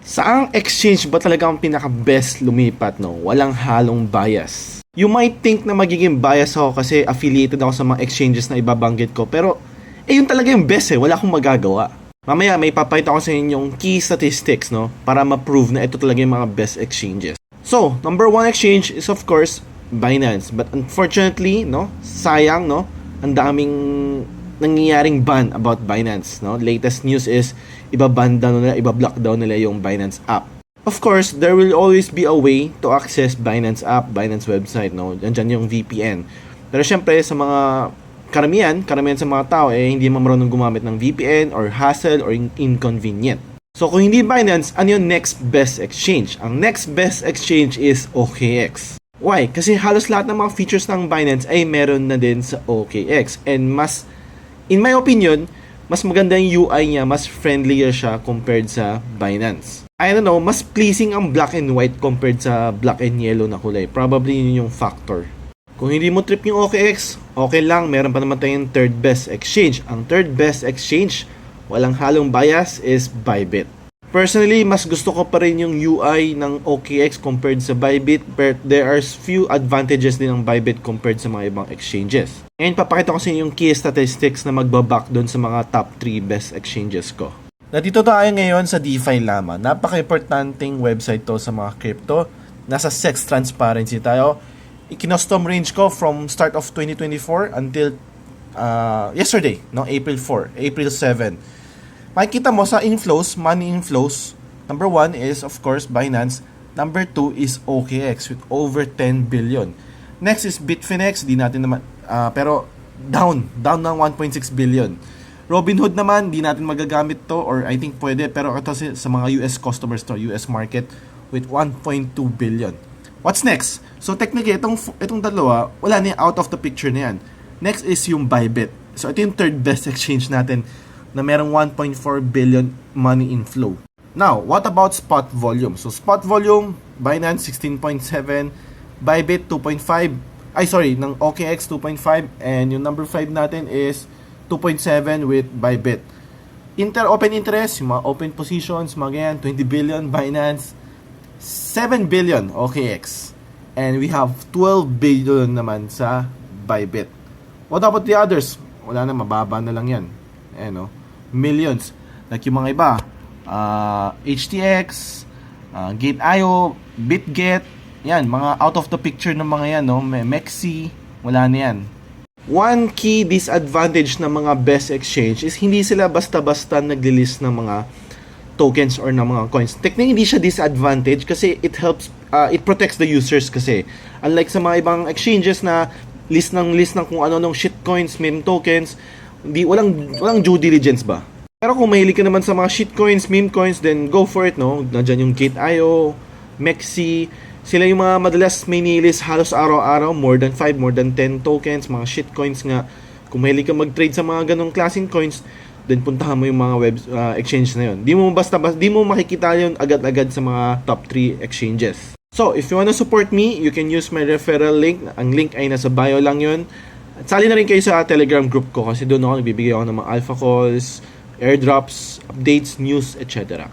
Saang exchange ba talaga ang pinaka-best lumipat, no? Walang halong bias. You might think na magiging bias ako kasi affiliated ako sa mga exchanges na ibabanggit ko, pero yun talaga yung best wala akong magagawa. Mamaya may papakita ko sa inyo yung key statistics, no? Para ma-prove na ito talaga yung mga best exchanges. So, number one exchange is of course Binance. But unfortunately, no? Sayang, no? Ang daming nangyayaring ban about Binance, no? Latest news is iba-ban down nila, iba-block down nila yung Binance app. Of course, there will always be a way to access Binance app, Binance website, no? Diyan yung VPN. Pero syempre sa mga karamihan sa mga tao hindi marunong gumamit ng VPN or hassle or inconvenient. So kung hindi Binance, ano yung next best exchange? Ang next best exchange is OKX. Why? Kasi halos lahat ng mga features ng Binance ay meron na din sa OKX. And mas, in my opinion, mas maganda yung UI niya, mas friendlier siya compared sa Binance. I don't know, mas pleasing ang black and white compared sa black and yellow na kulay. Probably yun yung factor. Kung hindi mo trip yung OKX, okay lang, meron pa naman tayong third best exchange. Ang third best exchange, walang halong bias, is Bybit. Personally, mas gusto ko pa rin yung UI ng OKX compared sa Bybit, but there are few advantages din ng Bybit compared sa mga ibang exchanges. And papakita ko sa inyo yung key statistics na magbaback doon sa mga top 3 best exchanges ko. Nandito tayo ngayon sa DeFi Llama. Napaka-importanting website to sa mga crypto. Nasa SEC transparency tayo. I-custom range ko from start of 2024 until yesterday, no? April 7. Makikita mo sa inflows, money inflows, number 1 is of course Binance, number 2 is OKX with over 10 billion. Next is Bitfinex, di natin naman, pero down ng 1.6 billion. Robinhood naman, di natin magagamit to, or I think pwede, pero ito sa mga US customers to, US market with 1.2 billion. What's next? So technically, itong dalawa, wala na out of the picture na yan. Next is yung Bybit. So ito yung third best exchange natin na merong 1.4 billion money inflow. Now, what about spot volume? So spot volume, Binance 16.7, Bybit 2.5, ng OKX 2.5, and yung number 5 natin is 2.7 with Bybit. Open interest, yung mga open positions, mga ganyan, 20 billion Binance, 7 billion OKX, and we have 12 billion naman sa Bybit. What about the others? Wala na, mababa na lang yan. No? Millions. Like yung mga iba, HTX, Gate.io, BitGet, yan, mga out of the picture ng mga yan, no? Mexi, wala na yan. One key disadvantage ng mga best exchange is hindi sila basta-basta nag-list ng mga tokens or ng mga coins. Technically, hindi siya disadvantage kasi it helps, it protects the users kasi. Unlike sa mga ibang exchanges na list ng kung ano ng shitcoins, meme tokens, walang due diligence ba? Pero kung mahilig ka naman sa mga shitcoins, meme coins, then go for it, no? Nandiyan yung Gate.io, Mexi, sila yung mga madalas may nilist halos araw-araw, more than 5, more than 10 tokens, mga shitcoins nga. Kung mahilig ka mag-trade sa mga ganong klaseng coins, then puntahan mo yung mga exchange na yun. Di mo makikita yun agad-agad sa mga top 3 exchanges. So, if you wanna support me, you can use my referral link. Ang link ay nasa bio lang yun. At sali na rin kayo sa Telegram group ko kasi doon nagbibigay ako ng mga alpha calls, airdrops, updates, news, etc.